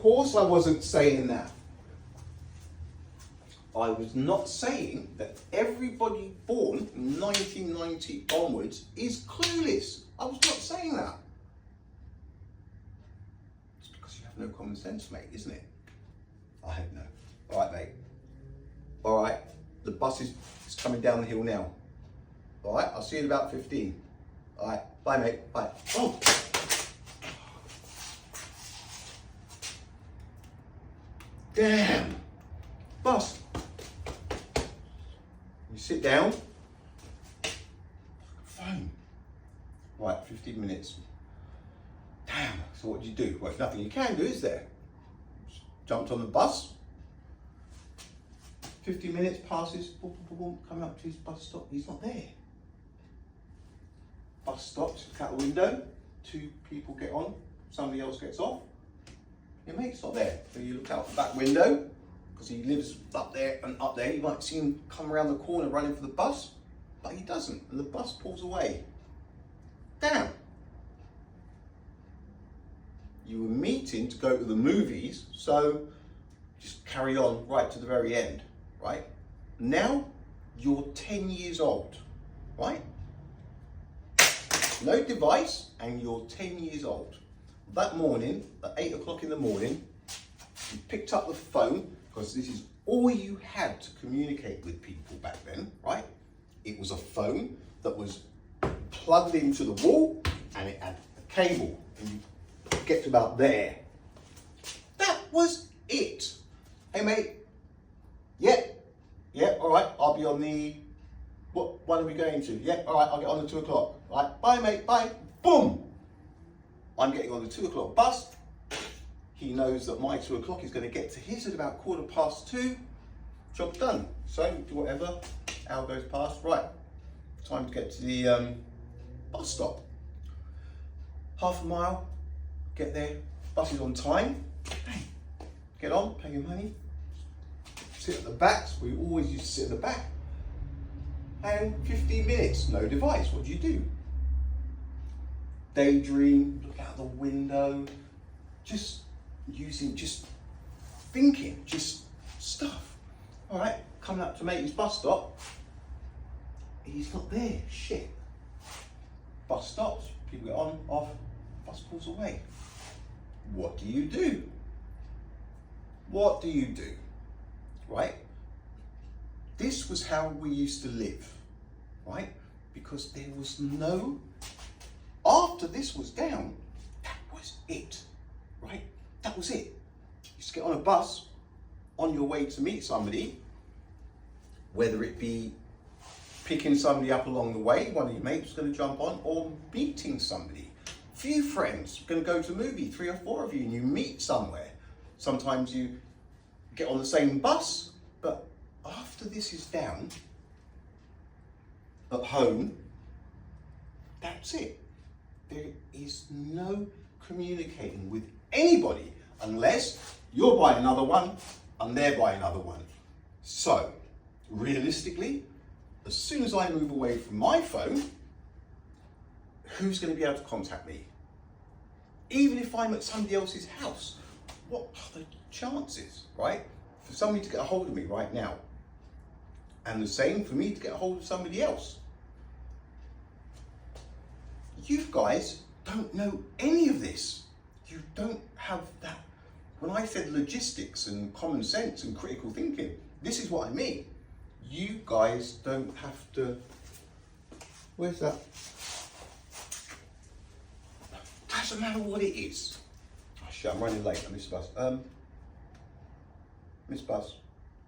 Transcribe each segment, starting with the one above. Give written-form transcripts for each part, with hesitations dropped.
course I wasn't saying that. I was not saying that everybody born from 1990 onwards is clueless. I was not saying that. It's because you have no common sense, mate, isn't it? I hope no. All right, mate. All right, the bus is coming down the hill now. All right, I'll see you in about 15. All right, bye, mate, bye. Oh. Damn. Bus. You sit down. Phone. Right, 15 minutes. Damn, so what do you do? Well, there's nothing you can do, is there? Jumped on the bus. 15 minutes passes, boom, boom, boom, coming up to his bus stop. He's not there. Bus stops, look out the window. 2 people get on, somebody else gets off. Your mate's not there. So you look out the back window, because he lives up there and up there. You might see him come around the corner running for the bus, but he doesn't, and the bus pulls away. Damn. You were meeting to go to the movies, so just carry on right to the very end, right? Now you're 10 years old, right? No device, and you're 10 years old. That morning, at 8 o'clock in the morning, you picked up the phone, because this is all you had to communicate with people back then, right? It was a phone that was plugged into the wall, and it had a cable, and you get to about there. That was it. Hey mate, yeah, all right, I'll be on the, what one are we going to? Yeah, all right, I'll get on the 2 o'clock. All right, bye mate, bye. Boom. I'm getting on the 2 o'clock bus. He knows that my 2 o'clock is going to get to his at about 2:15. Job done. So do whatever. Hour goes past. Right. Time to get to the bus stop. Half a mile. Get there. Bus is on time. Bang. Get on. Pay your money. Sit at the back. So we always used to sit at the back. And 15 minutes. No device. What do you do? Daydream. Look out the window. Just thinking, just stuff. All right, coming up to mate's bus stop. He's not there, shit. Bus stops, people get on, off, bus pulls away. What do you do? What do you do, right? This was how we used to live, right? Because there was no, after this was down, that was it, right? That was it. You just get on a bus on your way to meet somebody, whether it be picking somebody up along the way, one of your mates is going to jump on, or meeting somebody. Few friends going to go to a movie, 3 or 4 of you, and you meet somewhere. Sometimes you get on the same bus, but after this is down, at home, that's it. There is no communicating with anybody unless you're buying another one and they're buying another one. So, realistically, as soon as I move away from my phone, who's going to be able to contact me? Even if I'm at somebody else's house, what are the chances, right? For somebody to get a hold of me right now. And the same for me to get a hold of somebody else. You guys don't know any of this. You don't have that. When I said logistics and common sense and critical thinking, this is what I mean. You guys don't have to. Where's that? Doesn't matter what it is. Oh shit, I'm running late. I missed the bus. Miss bus.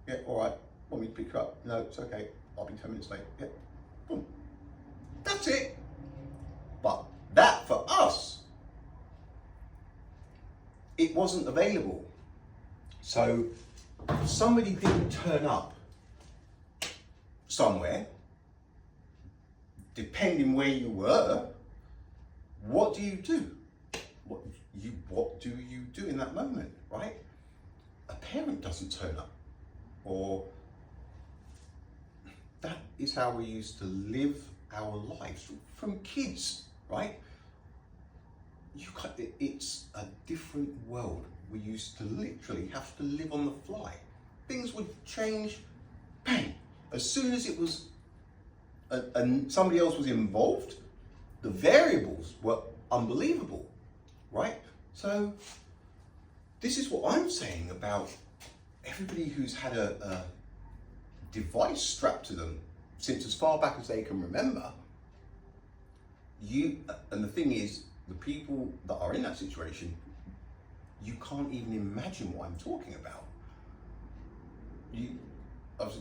Yeah, all right. Want me to pick her up? No, it's okay. I'll be 10 minutes late. Yeah. Boom. That's it. But that for us, it wasn't available. So if somebody didn't turn up somewhere, depending where you were, what do you do? What do you do in that moment, right? A parent doesn't turn up, or that is how we used to live our lives from kids, right? it's a different world. We used to literally have to live on the fly. Things would change, bang. As soon as it was, and somebody else was involved, the variables were unbelievable, right? So this is what I'm saying about everybody who's had a device strapped to them since as far back as they can remember. And the thing is, the people that are in that situation, you can't even imagine what I'm talking about. I was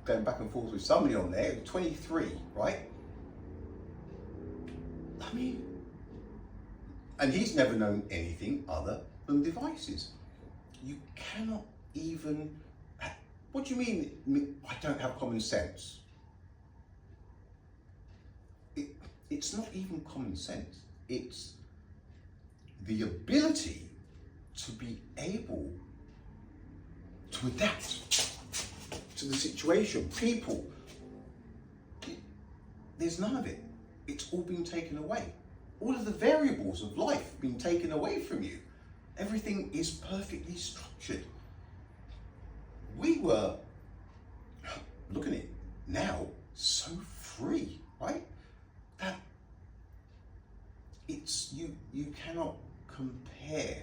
going back and forth with somebody on there, 23, right? I mean, and he's never known anything other than devices. You cannot even, what do you mean, I don't have common sense? It's not even common sense. It's the ability to be able to adapt to the situation. People, there's none of it. It's all been taken away. All of the variables of life have been taken away from you. Everything is perfectly structured. We were, looking at it now, so free, right? That you cannot compare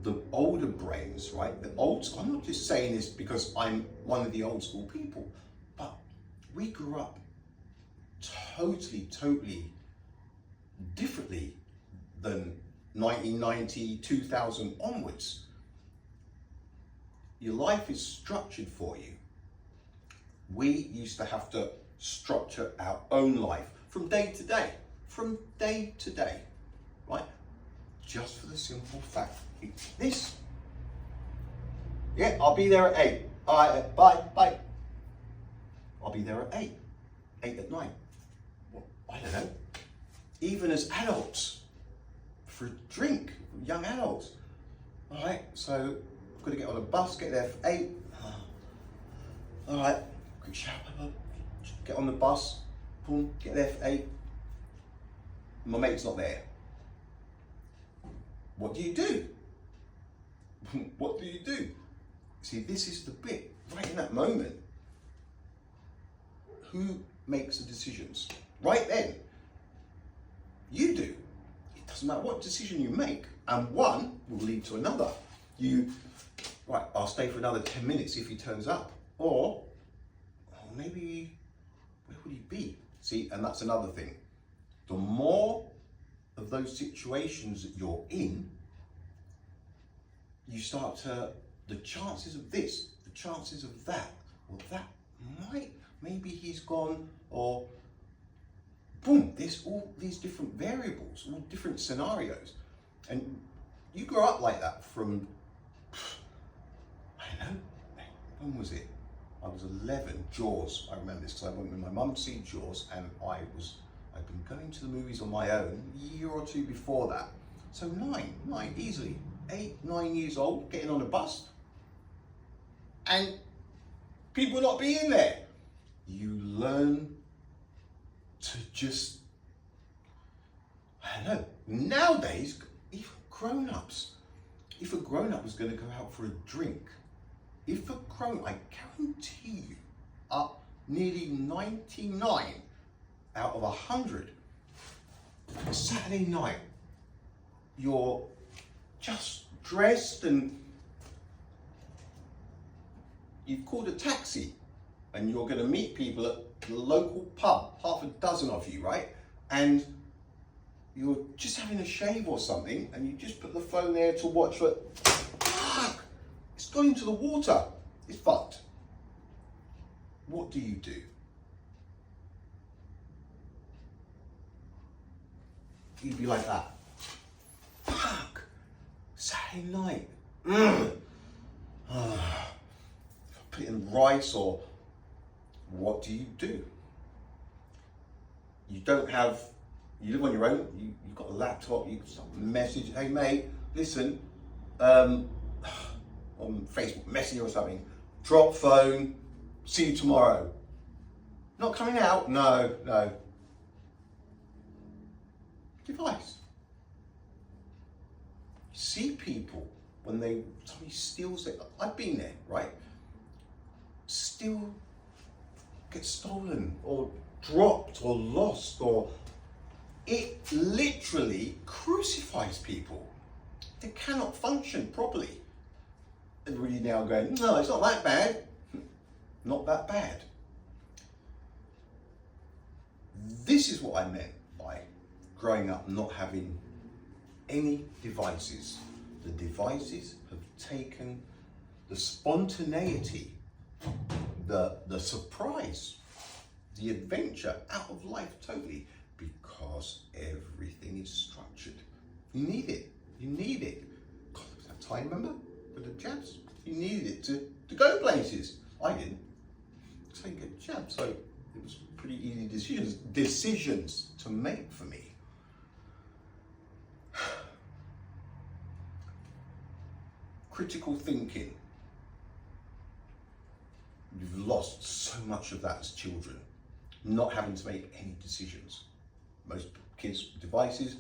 the older brains, right? I'm not just saying this because I'm one of the old school people, but we grew up totally differently than 1990, 2000 onwards. Your life is structured for you. We used to have to structure our own life from day to day, right? Just for the simple fact, this. Yeah, I'll be there at 8. All right, bye. I'll be there at 8 at night. Well, I don't know. Even as adults, for a drink, young adults. All right, so I've got to get on a bus, get there for 8. All right, quick shower, get on the bus, boom, get there for 8. My mate's not there. What do you do? What do you do? See, this is the bit, right in that moment. Who makes the decisions? Right then, you do. It doesn't matter what decision you make, and one will lead to another. Right, I'll stay for another 10 minutes if he turns up. Or maybe, where would he be? See, and that's another thing. The more of those situations that you're in, you start to, the chances of this, the chances of that, or that maybe he's gone, or boom, there's all these different variables, all different scenarios. And you grow up like that from, I don't know, when was it? I was 11, Jaws, I remember this because I went with my mum to see Jaws, and I'd been going to the movies on my own a year or two before that. So nine, easily, 8, 9 years old, getting on a bus, and people not being there. You learn to just, I don't know, nowadays, even grown-ups, if a grown-up was going to go out for a drink, I guarantee you, nearly 99 out of 100, Saturday night, you're just dressed and you've called a taxi and you're going to meet people at the local pub, half a dozen of you, right? And you're just having a shave or something and you just put the phone there to watch what, fuck, it's gone into the water, it's fucked. What do you do? You'd be like that. Fuck, Saturday night. Put it in rice, or what do? You live on your own, you've got a laptop, you can start a message, hey mate, listen, on Facebook Messenger or something, drop phone, see you tomorrow. Not coming out? No. device. See people when somebody steals it. I've been there, right? Still get stolen or dropped or lost, or it literally crucifies people. They cannot function properly. Everybody now going, no, it's not that bad. Not that bad. This is what I meant by growing up not having any devices. The devices have taken the spontaneity, the surprise, the adventure out of life totally, because everything is structured. You need it. You need it. God, there was that time, remember, with the jabs? You needed it to go places. I didn't. So you get jabs. So it was pretty easy decisions to make for me. Critical thinking. You've lost so much of that as children, not having to make any decisions. Most kids' devices,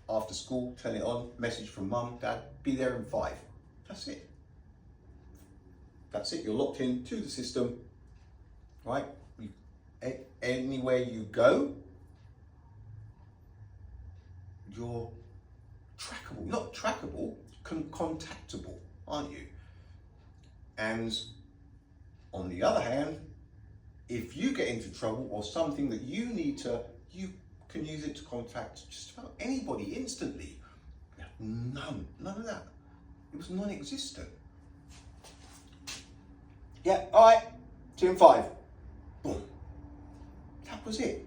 after school, turn it on, message from mum, dad, be there in 5. That's it. That's it, you're locked into the system, right? Anywhere you go, you're trackable. Not trackable, contactable, aren't you? And on the other hand, if you get into trouble or something that you can use it to contact just about anybody instantly. None of that. It was non-existent. Yeah, all right, 2 and 5. Boom. That was it.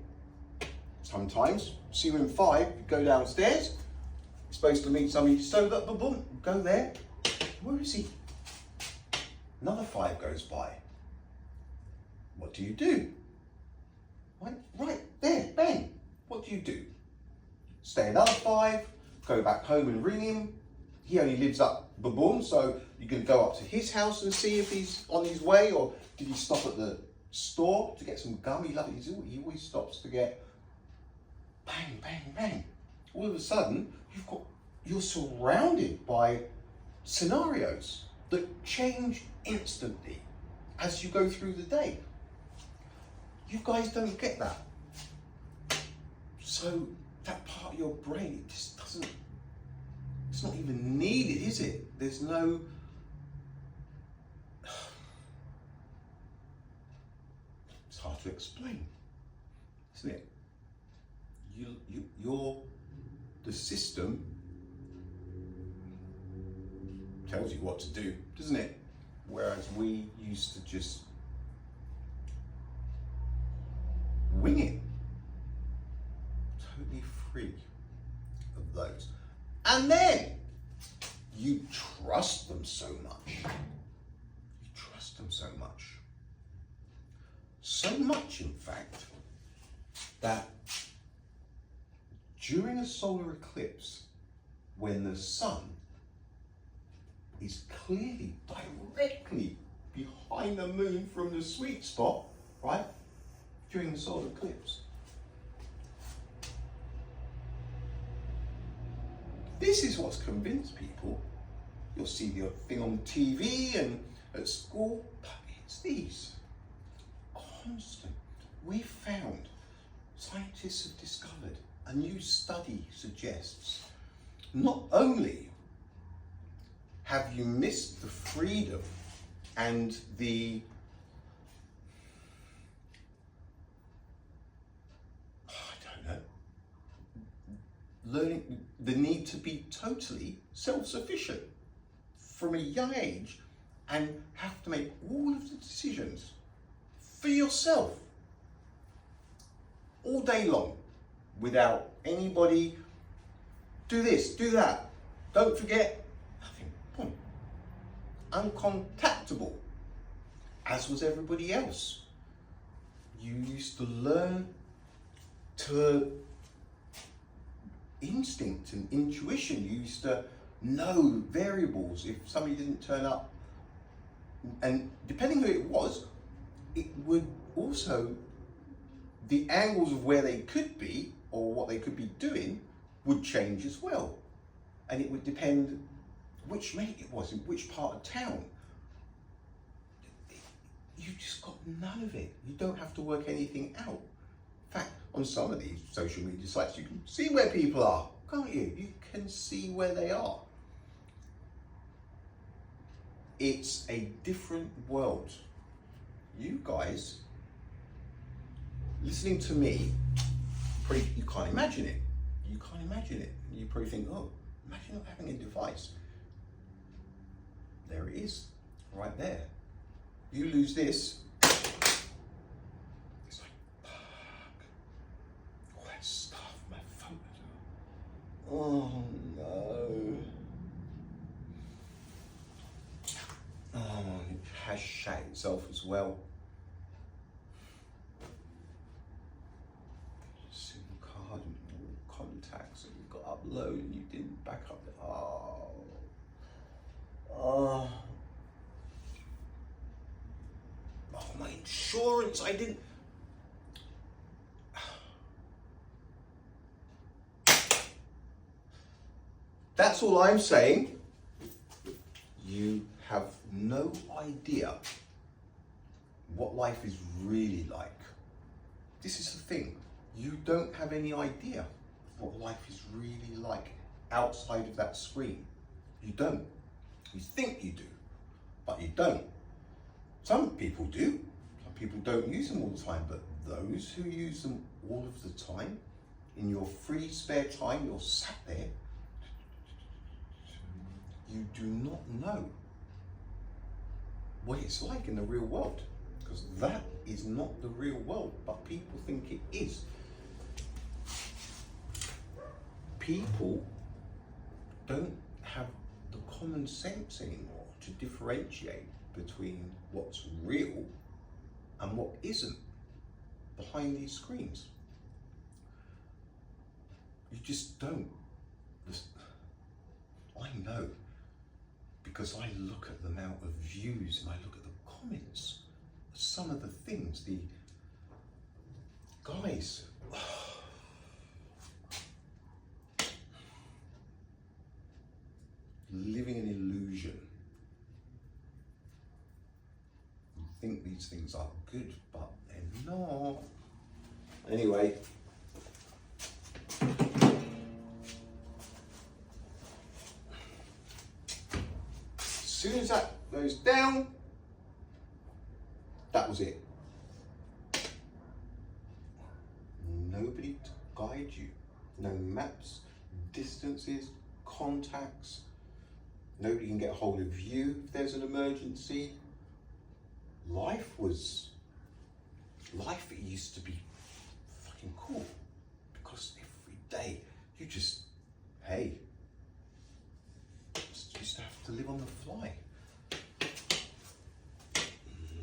Sometimes, see you in 5, you go downstairs, you're supposed to meet somebody, so that, boom, go there. Where is he? Another 5 goes by. What do you do? Right there, bang. What do you do? Stay another 5, go back home and ring him. He only lives up Baboon, so you can go up to his house and see if he's on his way, or did he stop at the store to get some gum? He always stops to get bang, bang, bang. All of a sudden, you're surrounded by scenarios that change instantly as you go through the day. You guys don't get that. So that part of your brain, it just doesn't, it's not even needed, is it? There's no, it's hard to explain, isn't it? The system tells you what to do, doesn't it? Whereas we used to just wing it. Totally free of those. And then you trust them so much. You trust them so much. So much, in fact, that during a solar eclipse, when the sun is clearly directly behind the moon from the sweet spot, right? During the solar eclipse. This is what's convinced people. You'll see the thing on TV and at school, but it's these. Constant. We found, scientists have discovered, a new study suggests, not only have you missed the freedom and the learning the need to be totally self-sufficient from a young age and have to make all of the decisions for yourself all day long without anybody, do this, do that, don't forget, nothing. Boom. Uncontactable, as was everybody else. You used to learn to instinct and intuition. You used to know variables. If somebody didn't turn up, and depending who it was, it would also, the angles of where they could be or what they could be doing would change as well. And it would depend which mate it was, in which part of town. You just got none of it. You don't have to work anything out. In fact, on some of these social media sites, you can see where people are, can't you? You can see where they are. It's a different world. You guys, listening to me, you can't imagine it. You can't imagine it. You probably think, oh, imagine not having a device. There it is, right there. You lose this, it's like, fuck, all that stuff, my photos. Oh no. Oh, it has shat itself as well. SIM card and all contacts that you've got to upload and you didn't back up the, oh, my insurance, I didn't. That's all I'm saying. You have no idea what life is really like. This is the thing. You don't have any idea what life is really like outside of that screen. You don't. You think you do, but you don't. Some people do. Some people don't use them all the time, but those who use them all of the time, in your free spare time, you're sat there, you do not know what it's like in the real world, because that is not the real world, but people think it is. People don't have the common sense anymore to differentiate between what's real and what isn't behind these screens. You just don't. I know, because I look at the amount of views and I look at the comments, some of the things, the guys, living an illusion. You think these things are good, but they're not. Anyway, as soon as that goes down, that was it. Nobody to guide you. No maps, distances, contacts. Nobody can get a hold of you if there's an emergency. Life it used to be fucking cool, because every day you just, hey, just used to have to live on the fly.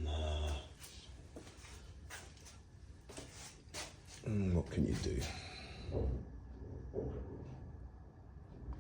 Nah. What can you do?